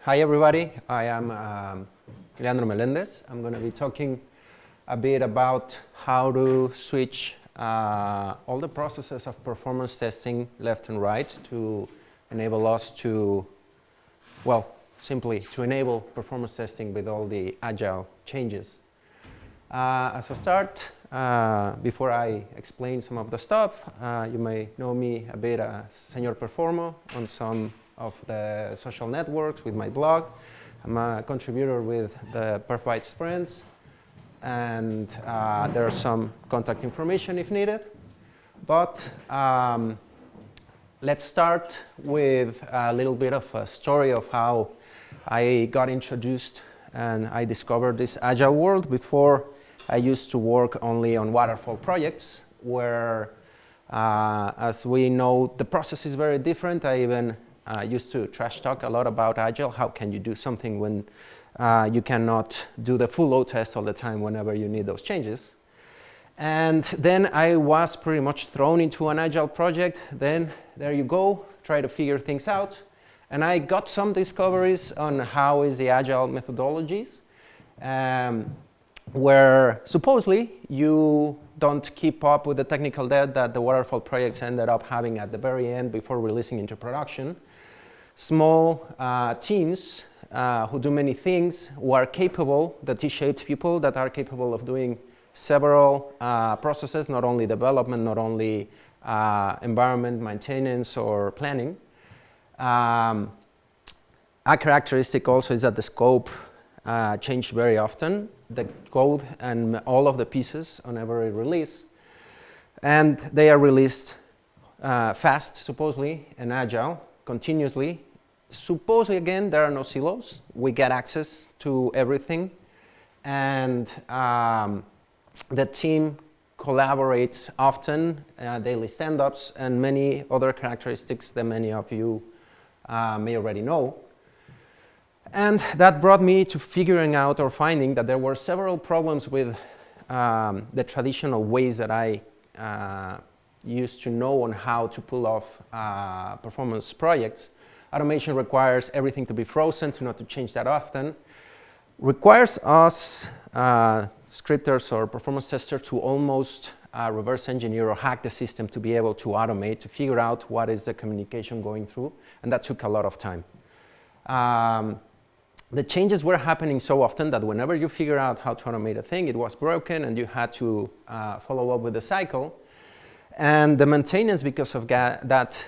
Hi everybody, I am Leandro Melendez. I'm going to be talking a bit about how to switch all the processes of performance testing left and right to enable us to, well, simply to enable performance testing with all the agile changes. As a start, before I explain some of the stuff, you may know me a bit as Señor Performo on some of the social networks with my blog. I'm a contributor with the Perf friends, and there's some contact information if needed. But let's start with a little bit of a story of how I got introduced and I discovered this agile world. Before, I used to work only on waterfall projects where, as we know, the process is very different. I even used to trash talk a lot about agile. How can you do something when you cannot do the full load test all the time whenever you need those changes? And then I was pretty much thrown into an agile project. Then there you go, try to figure things out. And I got some discoveries on how is the agile methodologies, where supposedly you don't keep up with the technical debt that the waterfall projects ended up having at the very end before releasing into production. Small teams who do many things, who are capable, the T-shaped people that are capable of doing several processes, not only development, not only environment, maintenance, or planning. A characteristic also is that the scope changed very often, the code and all of the pieces on every release. And they are released fast, supposedly, and agile, continuously. Supposedly, again, there are no silos. We get access to everything. And the team collaborates often, daily stand-ups, and many other characteristics that many of you may already know. And that brought me to figuring out or finding that there were several problems with the traditional ways that I used to know on how to pull off performance projects. Automation requires everything to be frozen, to not to change that often. Requires us, scripters or performance testers, to almost reverse engineer or hack the system to be able to automate, to figure out what is the communication going through. And that took a lot of time. The changes were happening so often that whenever you figure out how to automate a thing, it was broken and you had to follow up with the cycle. And the maintenance, because of that,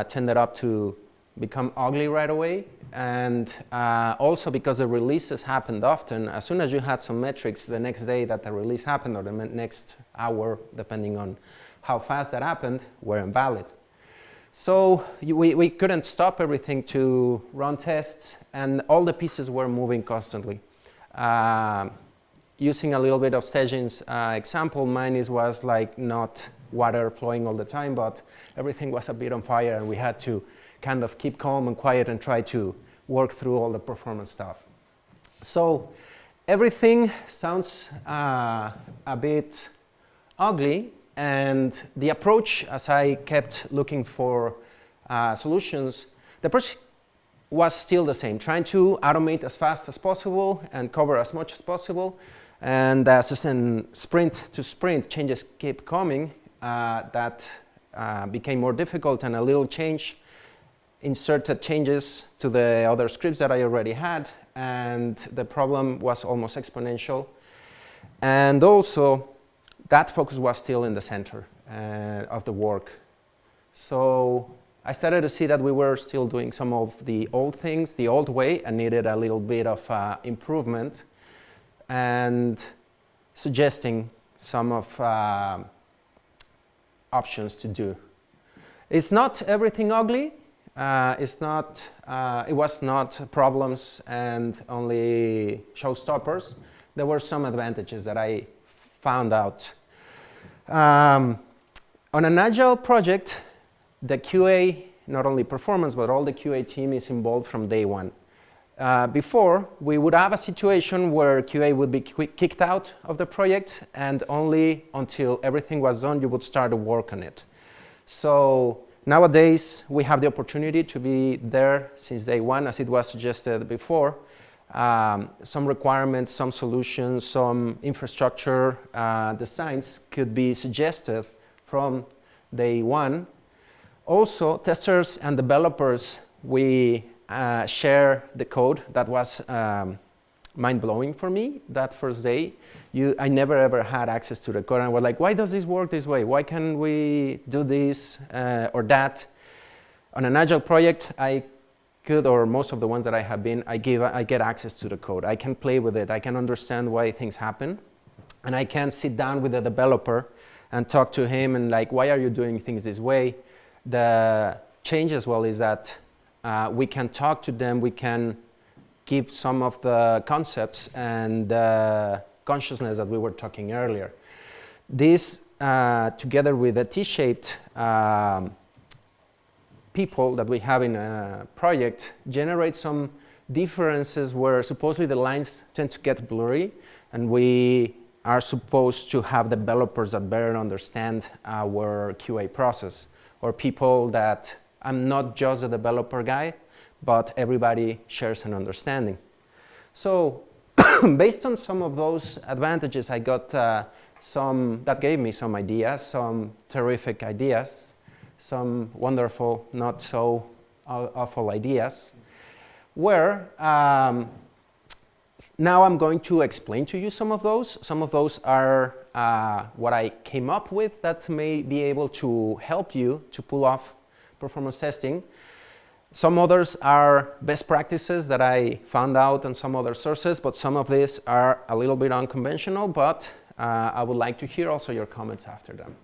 tended up to become ugly right away. And also because the releases happened often, as soon as you had some metrics the next day that the release happened, or the next hour, depending on how fast that happened, were invalid. So we couldn't stop everything to run tests, and all the pieces were moving constantly. Using a little bit of Stegin's example, mine was like not water flowing all the time, but everything was a bit on fire, and we had to kind of keep calm and quiet and try to work through all the performance stuff. So everything sounds a bit ugly, and the approach, as I kept looking for solutions, the approach was still the same, trying to automate as fast as possible and cover as much as possible. And as in sprint to sprint, changes keep coming. That became more difficult, and a little change inserted changes to the other scripts that I already had, and the problem was almost exponential. And also, that focus was still in the center of the work. So I started to see that we were still doing some of the old things the old way and needed a little bit of improvement, and suggesting some of options to do. It's not everything ugly. It was not problems and only showstoppers. There were some advantages that I found out. On an agile project, the QA, not only performance, but all the QA team is involved from day one. Before, we would have a situation where QA would be kicked out of the project, and only until everything was done, you would start to work on it. So Nowadays, we have the opportunity to be there since day one, as it was suggested before. Some requirements, some solutions, some infrastructure designs could be suggested from day one. Also, testers and developers, we share the code. That was mind-blowing for me that first day. I never ever had access to the code, and I was like, why does this work this way? Why can't we do this or that? On an Agile project, I could, or most of the ones that I have been, I get access to the code. I can play with it. I can understand why things happen. And I can sit down with the developer and talk to him and like, why are you doing things this way? The change as well is that we can talk to them. We can keep some of the concepts and consciousness that we were talking earlier. This, together with the T-shaped people that we have in a project, generate some differences where supposedly the lines tend to get blurry, and we are supposed to have developers that better understand our QA process, or people that I'm not just a developer guy, but everybody shares an understanding. So based on some of those advantages, I got that gave me some ideas, some terrific ideas, some wonderful, not so awful ideas, where now I'm going to explain to you some of those. Some of those are what I came up with that may be able to help you to pull off performance testing. Some others are best practices that I found out on some other sources, but some of these are a little bit unconventional, but I would like to hear also your comments after them.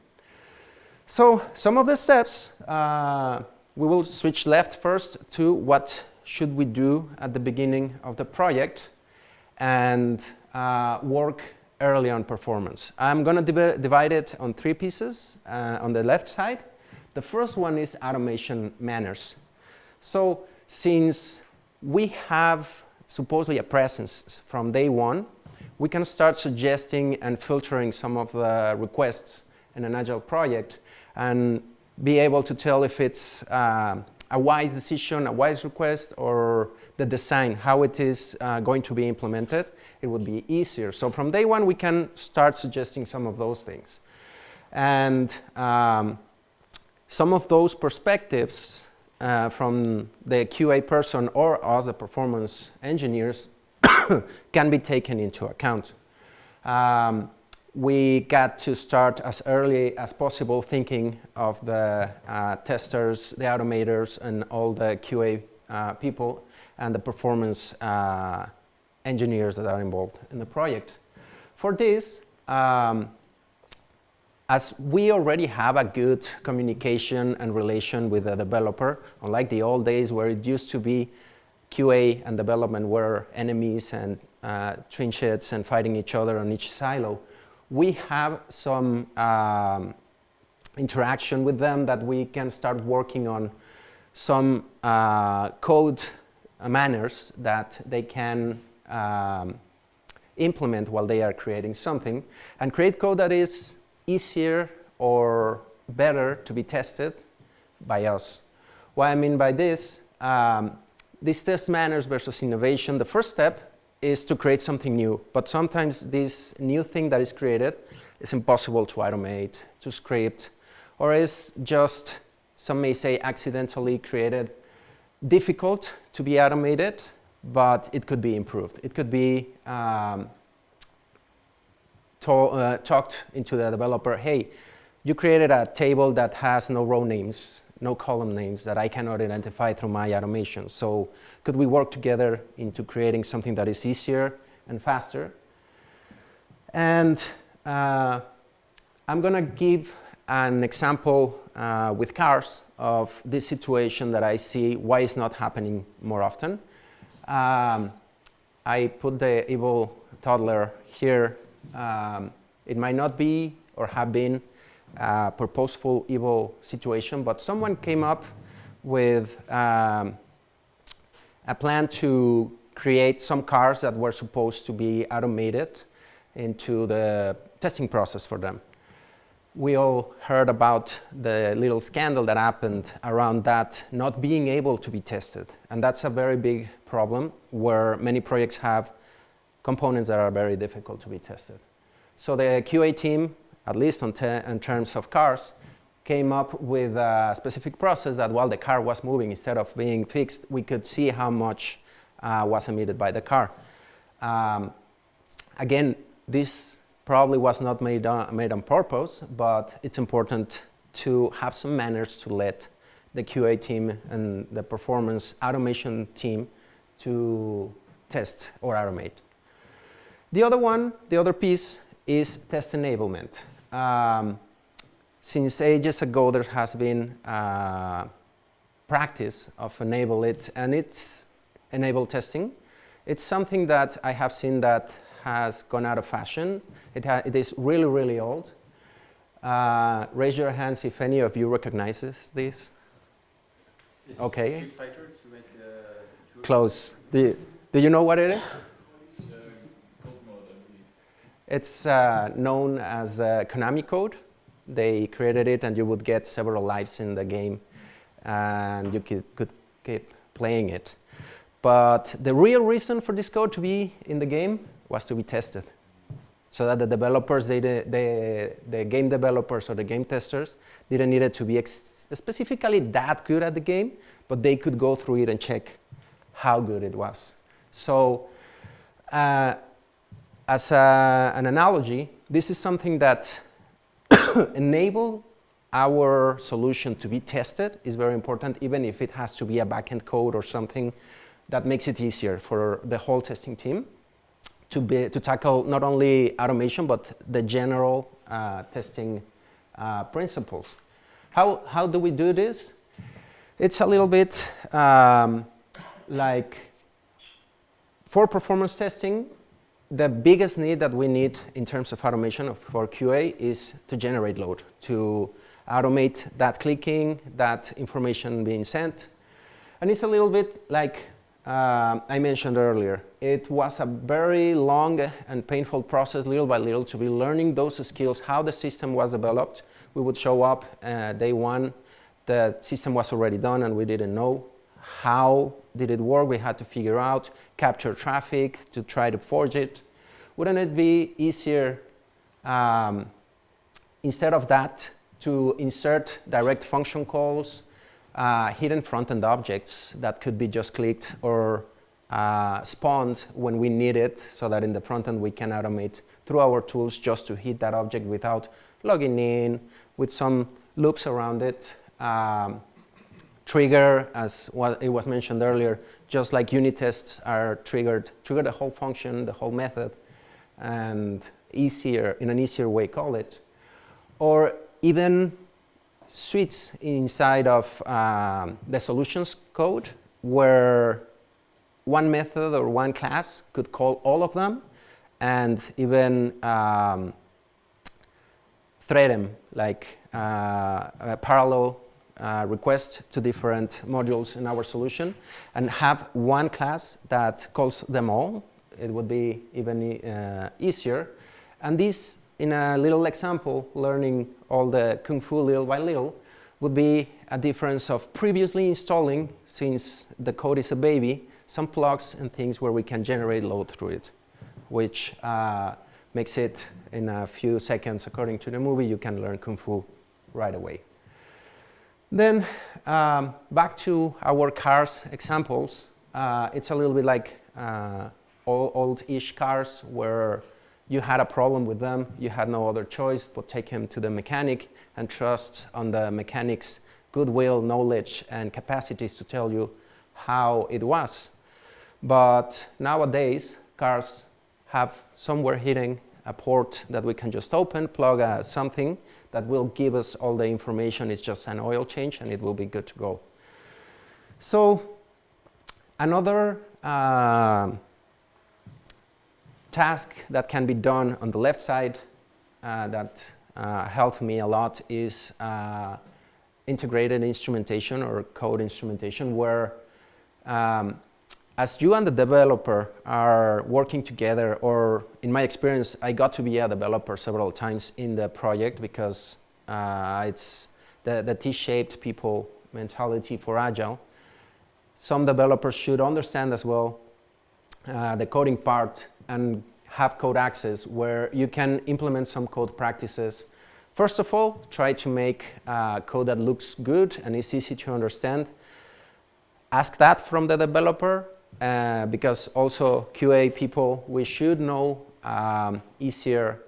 So some of the steps, we will switch left first to what should we do at the beginning of the project and work early on performance. I'm going to divide it on 3 pieces on the left side. The first one is automation manners. So since we have supposedly a presence from day one, we can start suggesting and filtering some of the requests in an Agile project and be able to tell if it's a wise decision, a wise request, or the design, how it is going to be implemented. It would be easier. So from day one, we can start suggesting some of those things. And some of those perspectives from the QA person or us, the performance engineers, can be taken into account. We got to start as early as possible thinking of the testers, the automators, and all the QA people and the performance engineers that are involved in the project. For this, as we already have a good communication and relation with the developer, unlike the old days where it used to be QA and development were enemies and trenches and fighting each other on each silo, we have some interaction with them that we can start working on some code manners that they can implement while they are creating something, and create code that is easier or better to be tested by us. What I mean by this, these test manners versus innovation, the first step is to create something new, but sometimes this new thing that is created is impossible to automate, to script, or is just, some may say, accidentally created, difficult to be automated, but it could be improved. It could be talked into the developer, hey, you created a table that has no row names, no column names that I cannot identify through my automation. So could we work together into creating something that is easier and faster? And I'm going to give an example with cars of this situation that I see why it's not happening more often. I put the evil toddler here. It might not be or have been a purposeful evil situation, but someone came up with a plan to create some cars that were supposed to be automated into the testing process for them. We all heard about the little scandal that happened around that not being able to be tested. And that's a very big problem where many projects have components that are very difficult to be tested. So the QA team, at least in terms of cars, came up with a specific process that while the car was moving, instead of being fixed, we could see how much was emitted by the car. Again, this probably was not made on purpose, but it's important to have some manners to let the QA team and the performance automation team to test or automate. The other piece is test enablement. Since ages ago, there has been practice of enable testing. It's something that I have seen that has gone out of fashion. It is really, really old. Raise your hands if any of you recognizes this. Is okay. Street Fighter to make close. Do you know what it is? It's code mode, I believe. It's known as Konami code. They created it, and you would get several lives in the game, and you could keep playing it. But the real reason for this code to be in the game was to be tested, so that the developers, the game developers or the game testers, didn't need it to be specifically that good at the game, but they could go through it and check how good it was. So as an analogy, this is something that enable our solution to be tested is very important, even if it has to be a backend code or something that makes it easier for the whole testing team to tackle not only automation, but the general testing principles. How do we do this? It's a little bit like for performance testing, the biggest need that we need in terms of automation for QA is to generate load, to automate that clicking, that information being sent. And it's a little bit like I mentioned earlier. It was a very long and painful process, little by little, to be learning those skills, how the system was developed. We would show up day one, the system was already done and we didn't know how did it work. We had to figure out, capture traffic to try to forge it. Wouldn't it be easier, instead of that, to insert direct function calls, hidden front-end objects that could be just clicked or spawned when we need it, so that in the front-end we can automate through our tools just to hit that object without logging in, with some loops around it. Trigger, as what it was mentioned earlier, just like unit tests are trigger the whole function, the whole method, and in an easier way call it. Or even suites inside of the solutions code where one method or one class could call all of them and even thread them, like a parallel request to different modules in our solution, and have one class that calls them all. It would be even easier. And this, in a little example, learning all the Kung Fu little by little, would be a difference of previously installing, since the code is a baby, some plugs and things where we can generate load through it, which makes it in a few seconds, according to the movie, you can learn Kung Fu right away. Then back to our cars examples. It's a little bit like old-ish cars where you had a problem with them, you had no other choice but take him to the mechanic and trust on the mechanic's goodwill, knowledge, and capacities to tell you how it was. But nowadays, cars have somewhere hidden a port that we can just open, plug something that will give us all the information. It's just an oil change and it will be good to go. So another task that can be done on the left side that helped me a lot is integrated instrumentation or code instrumentation, where as you and the developer are working together, or in my experience, I got to be a developer several times in the project because It's the T-shaped people mentality for Agile. Some developers should understand as well the coding part and have code access where you can implement some code practices. First of all, try to make code that looks good and is easy to understand. Ask that from the developer because also QA people, we should know easier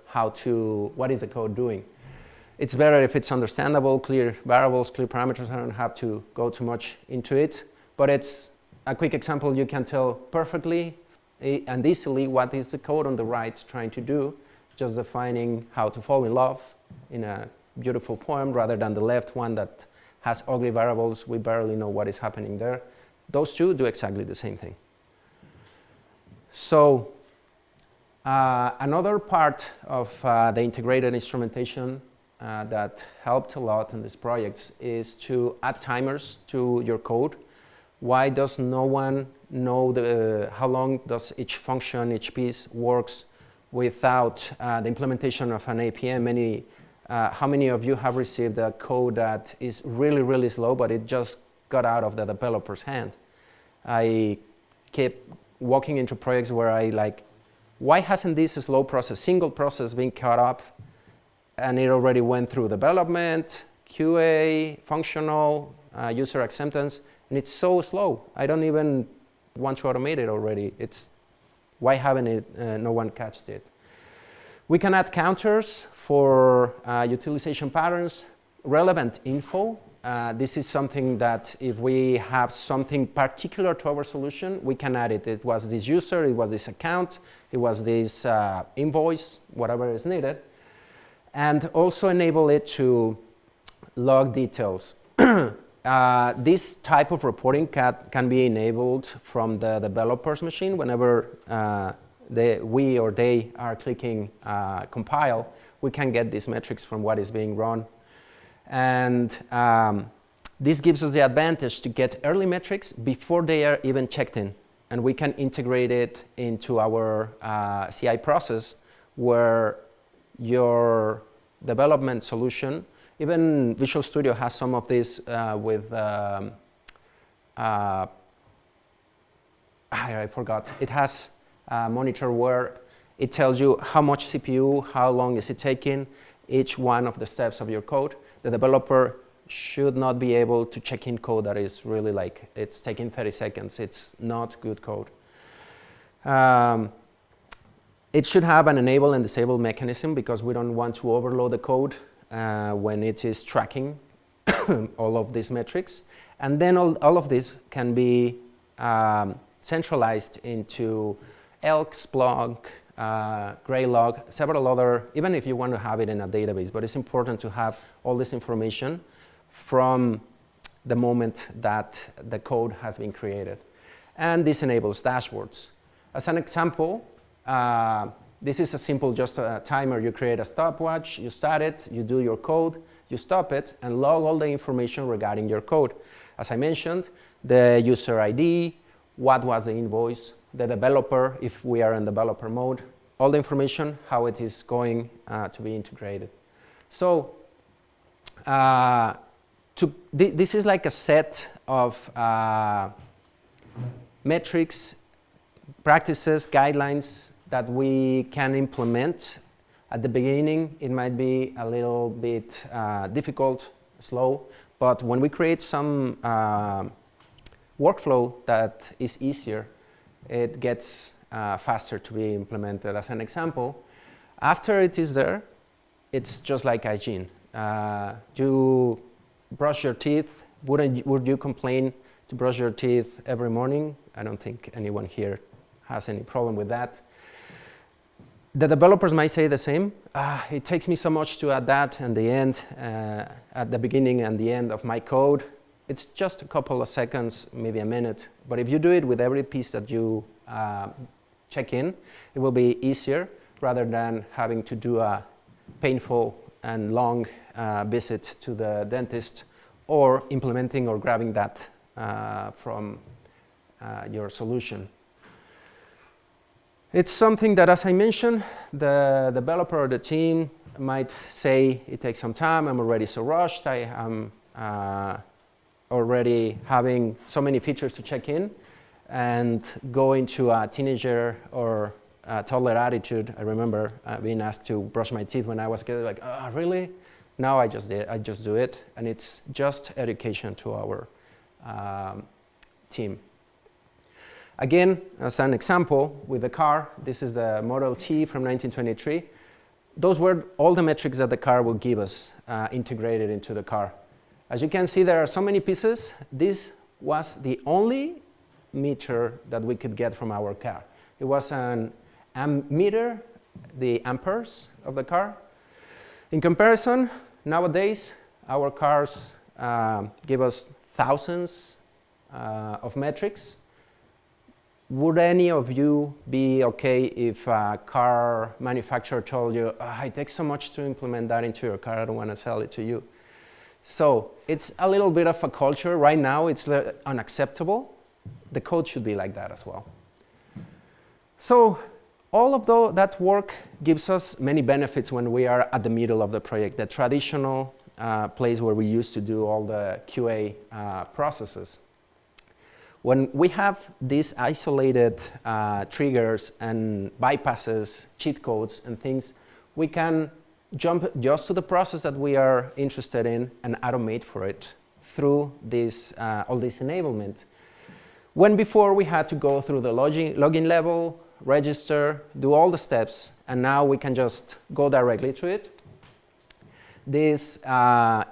what is the code doing. It's better if it's understandable, clear variables, clear parameters. I don't have to go too much into it, but it's a quick example. You can tell perfectly and easily what is the code on the right trying to do, just defining how to fall in love in a beautiful poem rather than the left one that has ugly variables. We barely know what is happening there. Those two do exactly the same thing. So another part of the integrated instrumentation that helped a lot in these projects is to add timers to your code. Why does no one know how long does each function, each piece works without the implementation of an APM? How many of you have received a code that is really, really slow, but it just got out of the developer's hand? I kept walking into projects where I like, why hasn't this slow process, single process been caught up? And it already went through development, QA, functional, user acceptance, and it's so slow. I don't even want to automate it already. Why haven't no one catched it? We can add counters for utilization patterns, relevant info. This is something that if we have something particular to our solution, we can add it. It was this user, it was this account, it was this invoice, whatever is needed. And also enable it to log details. This type of reporting can be enabled from the developer's machine whenever we or they are clicking compile. We can get these metrics from what is being run. And this gives us the advantage to get early metrics before they are even checked in. And we can integrate it into our CI process where your development solution, even Visual Studio has some of this with, I forgot. It has a monitor where it tells you how much CPU, how long is it taking, each one of the steps of your code. The developer should not be able to check in code that is really like, it's taking 30 seconds. It's not good code. It should have an enable and disable mechanism because we don't want to overload the code when it is tracking all of these metrics. And then all of this can be centralized into Elk, Splunk, Graylog, several other, even if you want to have it in a database, but it's important to have all this information from the moment that the code has been created. And this enables dashboards. As an example, this is a simple just a timer. You create a stopwatch, you start it, you do your code, you stop it, and log all the information regarding your code. As I mentioned, the user ID, what was the invoice, the developer, if we are in developer mode, all the information, how it is going to be integrated. So this is like a set of metrics, practices, guidelines that we can implement. At the beginning, it might be a little bit difficult, slow, but when we create some workflow that is easier, it gets faster to be implemented. As an example, after it is there, it's just like hygiene. You brush your teeth. Would you complain to brush your teeth every morning? I don't think anyone here has any problem with that. The developers might say the same. It takes me so much to add that and the end, at the beginning and the end of my code. It's just a couple of seconds, maybe a minute. But if you do it with every piece that you check in, it will be easier rather than having to do a painful and long visit to the dentist or implementing or grabbing that from your solution. It's something that, as I mentioned, the developer or the team might say it takes some time, I'm already so rushed, I am already having so many features to check in, and go into a teenager or a toddler attitude. I remember being asked to brush my teeth when I was a kid, like, oh, really? Now I just do it, and it's just education to our team. Again, as an example, with the car, this is the Model T from 1923. Those were all the metrics that the car will give us integrated into the car. As you can see, there are so many pieces. This was the only meter that we could get from our car. It was an meter, the amperes of the car. In comparison, nowadays, our cars give us thousands of metrics. Would any of you be okay if a car manufacturer told you, oh, it takes so much to implement that into your car, I don't want to sell it to you? So it's a little bit of a culture. Right now, it's unacceptable. The code should be like that as well. So all of that work gives us many benefits when we are at the middle of the project, the traditional place where we used to do all the QA processes. When we have these isolated triggers and bypasses, cheat codes and things, we can jump just to the process that we are interested in and automate for it through this, all this enablement. When before we had to go through the login level, register, do all the steps, and now we can just go directly to it. This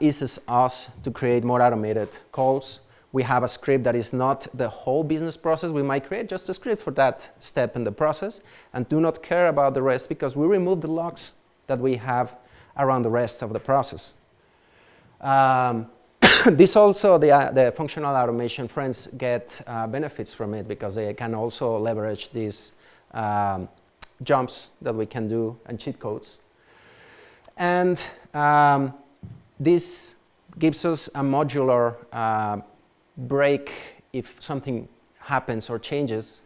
eases us to create more automated calls. We have a script that is not the whole business process. We might create just a script for that step in the process and do not care about the rest because we remove the logs that we have around the rest of the process. This also, the functional automation friends get benefits from it because they can also leverage these jumps that we can do and cheat codes. And this gives us a modular break if something happens or changes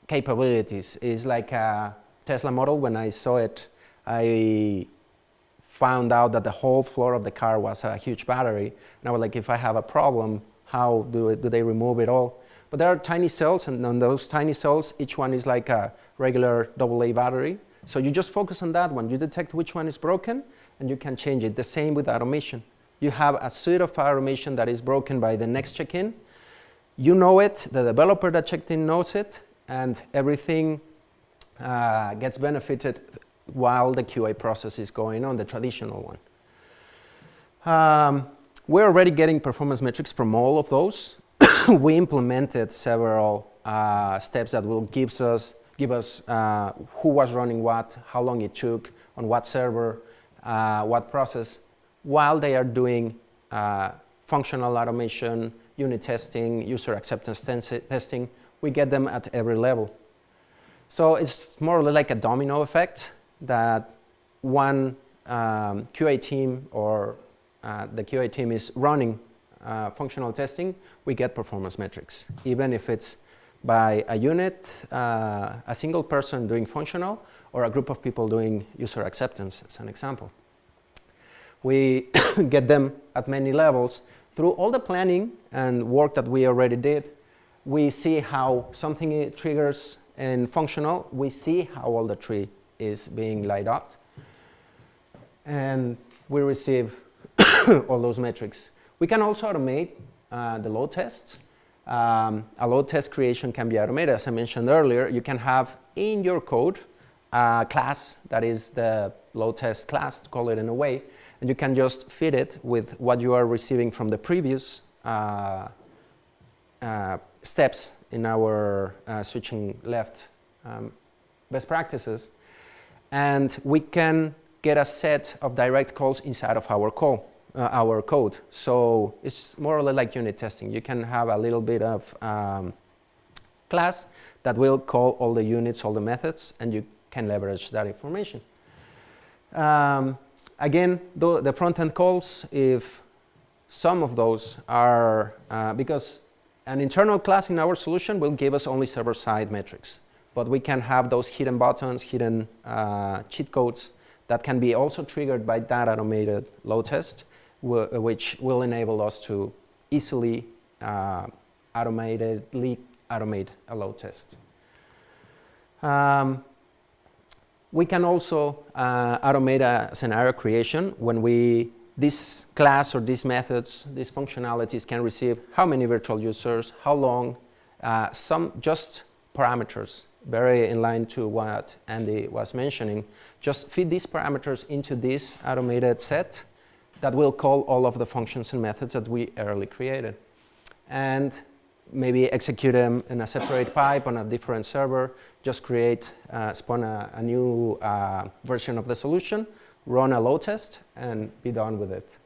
capabilities. Is like a Tesla model. When I saw it, I found out that the whole floor of the car was a huge battery. And I was like, if I have a problem, how do they remove it all? But there are tiny cells, and on those tiny cells, each one is like a regular AA battery. So you just focus on that one. You detect which one is broken, and you can change it. The same with automation. You have a suite of automation that is broken by the next check-in. You know it, the developer that checked in knows it, and everything gets benefited while the QA process is going on, the traditional one. We're already getting performance metrics from all of those. We implemented several steps that will give us who was running what, how long it took, on what server, what process, while they are doing functional automation, unit testing, user acceptance testing. We get them at every level. So it's more or less like a domino effect that one QA team or the QA team is running functional testing, we get performance metrics. Even if it's by a unit, a single person doing functional, or a group of people doing user acceptance, as an example. We get them at many levels. Through all the planning and work that we already did, we see how something triggers in functional. We see how all the tree is being light up. And we receive all those metrics. We can also automate the load tests. A load test creation can be automated. As I mentioned earlier, you can have in your code a class that is the load test class, to call it in a way, and you can just fit it with what you are receiving from the previous steps in our switching left best practices. And we can get a set of direct calls inside of our code. So it's more or less like unit testing. You can have a little bit of class that will call all the units, all the methods, and you can leverage that information. Again, the front-end calls, if some of those are, because an internal class in our solution will give us only server-side metrics. but we can have those hidden buttons, hidden cheat codes that can be also triggered by that automated load test, which will enable us to easily automatedly automate a load test. We can also automate a scenario creation when this class or these methods, these functionalities can receive how many virtual users, how long, some just parameters, very in line to what Andy was mentioning. Just feed these parameters into this automated set that will call all of the functions and methods that we early created. And maybe execute them in a separate pipe on a different server, just spawn a new version of the solution, run a load test, and be done with it.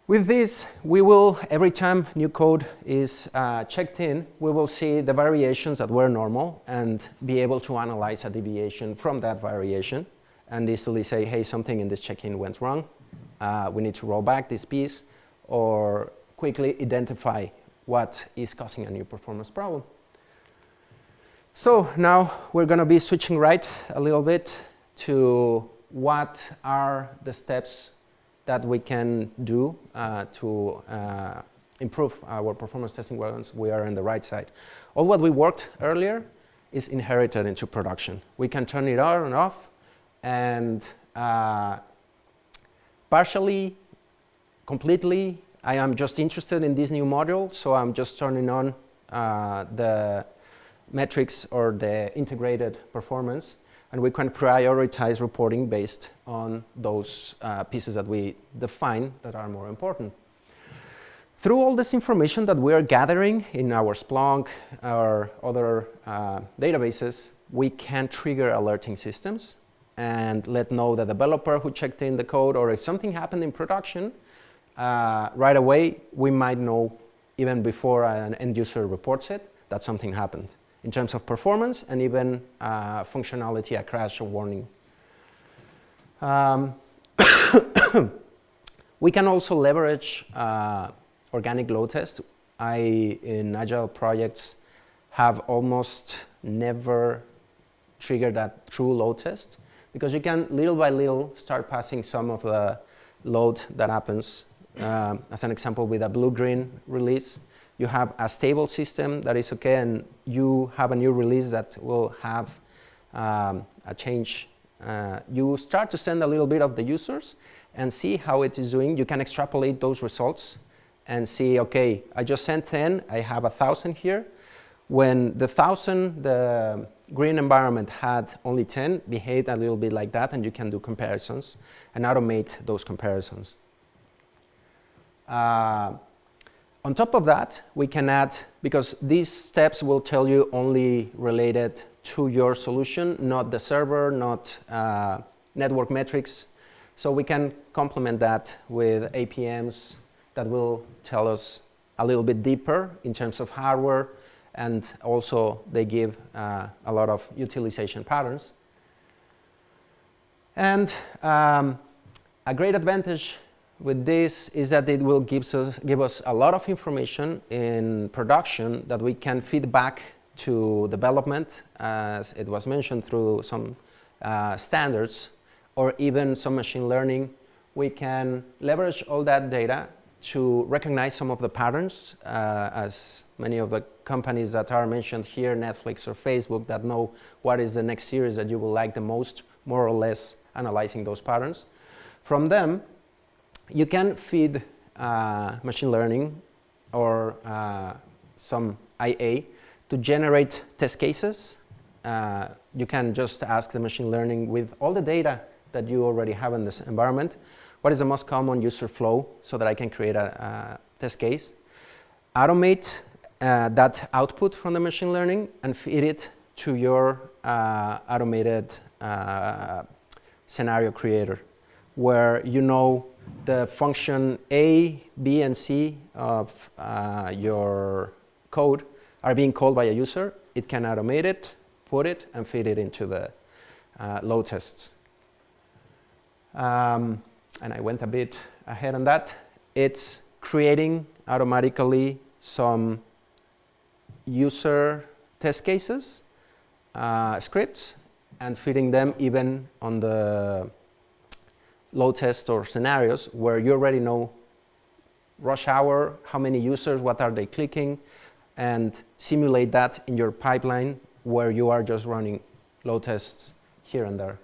With this, we will, every time new code is checked in, we will see the variations that were normal and be able to analyze a deviation from that variation and easily say, hey, something in this check-in went wrong. We need to roll back this piece, or quickly identify what is causing a new performance problem. So now we're going to be switching right a little bit to what are the steps that we can do to improve our performance testing once we are on the right side. All what we worked earlier is inherited into production. We can turn it on and off, and partially, completely, I am just interested in this new module, so I'm just turning on the metrics or the integrated performance, and we can prioritize reporting based on those pieces that we define that are more important. Through all this information that we are gathering in our Splunk or other databases, we can trigger alerting systems and let know the developer who checked in the code, or if something happened in production, right away, we might know, even before an end user reports it, that something happened in terms of performance and even functionality, a crash or warning. We can also leverage organic load tests. In Agile projects, have almost never triggered that true load test, because you can, little by little, start passing some of the load that happens. As an example, with a blue-green release, you have a stable system that is okay, and you have a new release that will have a change. You start to send a little bit of the users and see how it is doing. You can extrapolate those results and see, okay, I just sent 10, I have 1,000 here. When the 1,000, the green environment had only 10, behave a little bit like that, and you can do comparisons and automate those comparisons. On top of that, we can add, because these steps will tell you only related to your solution, not the server, not network metrics. So we can complement that with APMs that will tell us a little bit deeper in terms of hardware, and also they give a lot of utilization patterns. And a great advantage with this is that it will give us a lot of information in production that we can feed back to development, as it was mentioned, through some standards or even some machine learning. We can leverage all that data to recognize some of the patterns, as many of the companies that are mentioned here, Netflix or Facebook, that know what is the next series that you will like the most, more or less analyzing those patterns. From them, you can feed machine learning or some IA to generate test cases. You can just ask the machine learning, with all the data that you already have in this environment, what is the most common user flow, so that I can create a test case. Automate that output from the machine learning and feed it to your automated scenario creator, where you know the function A, B, and C of your code are being called by a user. It can automate it, put it, and feed it into the load tests. And I went a bit ahead on that. It's creating automatically some user test cases scripts and fitting them even on the load test or scenarios where you already know rush hour, how many users, what are they clicking, and simulate that in your pipeline where you are just running load tests here and there.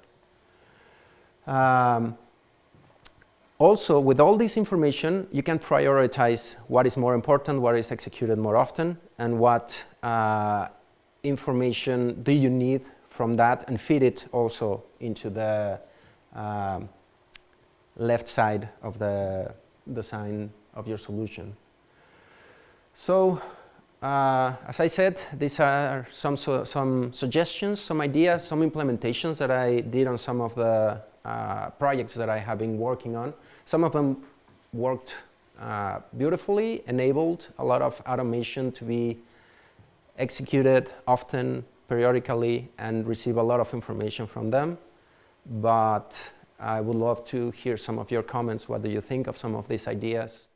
Also, with all this information, you can prioritize what is more important, what is executed more often, and what information do you need from that, and feed it also into the left side of the design of your solution. So, as I said, these are some suggestions, some ideas, some implementations that I did on some of the projects that I have been working on. Some of them worked beautifully, enabled a lot of automation to be executed often, periodically, and receive a lot of information from them. But I would love to hear some of your comments. What do you think of some of these ideas?